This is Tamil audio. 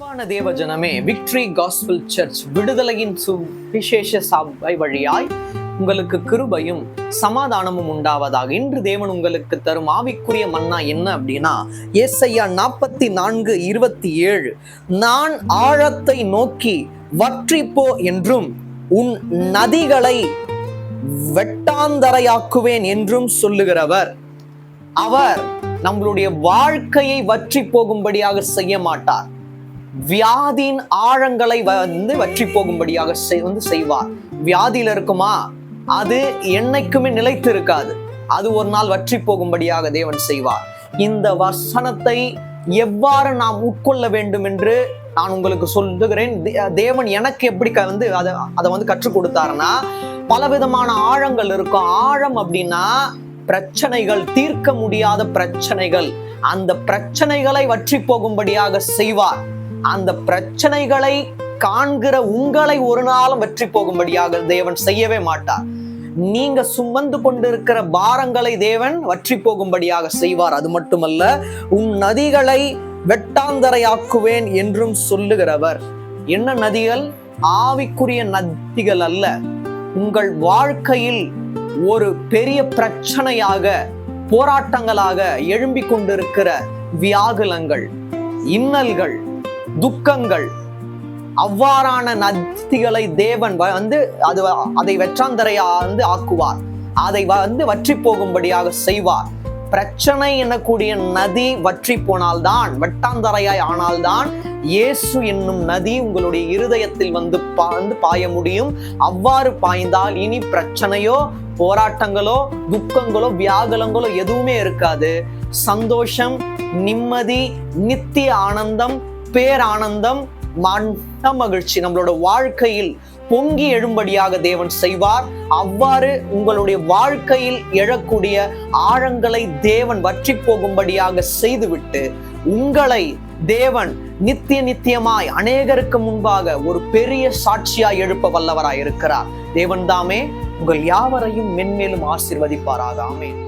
அன்பான தேவ ஜனமே, விக்டரி காஸ்பல் சர்ச் விடுதலையின் சுவிசேஷ சபை வழியாய் உங்களுக்கு கிருபையும் சமாதானமும் உண்டாவதாக. இன்று தேவன் உங்களுக்கு தரும் ஆவிக்குரிய மன்னா என்ன அப்படின்னா, ஏசாயா 44:27, நான் ஆழத்தை நோக்கி வற்றிப்போ என்றும் உன் நதிகளை வெட்டாந்தரையாக்குவேன் என்றும் சொல்லுகிறவர். அவர் நம்மளுடைய வாழ்க்கையை வற்றி போகும்படியாக செய்ய மாட்டார். வியாதியின் ஆழங்களை வற்றி போகும்படியாக செய்வார். வியாதியில இருக்குமா, அது என்னைக்குமே நிலைத்து இருக்காது. அது ஒரு நாள் வற்றி போகும்படியாக தேவன் செய்வார். இந்த வசனத்தை எவ்வாறு நாம் உட்கொள்ள வேண்டும் என்று நான் உங்களுக்கு சொல்லுகிறேன். தேவன் எனக்கு எப்படி அதை கற்றுக் கொடுத்தாருன்னா, பலவிதமான ஆழங்கள் இருக்கும். ஆழம் அப்படின்னா பிரச்சனைகள், தீர்க்க முடியாத பிரச்சனைகள். அந்த பிரச்சனைகளை வற்றி போகும்படியாக செய்வார். அந்த பிரச்சனைகளை காண்கிற உங்களை ஒரு நாளும் வற்றி போகும்படியாக தேவன் செய்யவே மாட்டார். நீங்க சுமந்து கொண்டிருக்கிற பாரங்களை தேவன் வற்றி போகும்படியாக செய்வார். அது மட்டுமல்ல, உன் நதிகளை வெட்டாந்தரையாக்குவேன் என்றும் சொல்லுகிறவர். என்ன நதிகள்? ஆவிக்குரிய நதிகள் அல்ல. உங்கள் வாழ்க்கையில் ஒரு பெரிய பிரச்சனையாக, போராட்டங்களாக எழும்பிக் கொண்டிருக்கிற வியாகுலங்கள், இன்னல்கள், துக்கங்கள், அவ்வாறான நதிகளை தேவன் அதை வெற்றாந்தரையா ஆக்குவார். அதை வற்றி போகும்படியாக செய்வார். பிரச்சனை என்னக்கூடிய நதி வற்றி போனால்தான், வெட்டாந்தரையாய் ஆனால்தான் இயேசு என்னும் நதி உங்களுடைய இருதயத்தில் பாய முடியும். அவ்வாறு பாய்ந்தால் இனி பிரச்சனையோ, போராட்டங்களோ, துக்கங்களோ, வியாகுலங்களோ எதுவுமே இருக்காது. சந்தோஷம், நிம்மதி, நித்திய ஆனந்தம், பேரானந்தம், மன மகிழ்ச்சி நம்மளோட வாழ்க்கையில் பொங்கி எழும்படியாக தேவன் செய்வார். அவ்வாறு உங்களுடைய வாழ்க்கையில் எழக்கூடிய ஆழங்களை தேவன் வற்றி போகும்படியாக செய்துவிட்டு உங்களை தேவன் நித்தியமாய் அநேகருக்கு முன்பாக ஒரு பெரிய சாட்சியாய் எழுப்ப வல்லவராய் இருக்கிறார். தேவன் தாமே உங்கள் யாவரையும் மென்மேலும் ஆசீர்வதிப்பாராக. ஆமென்.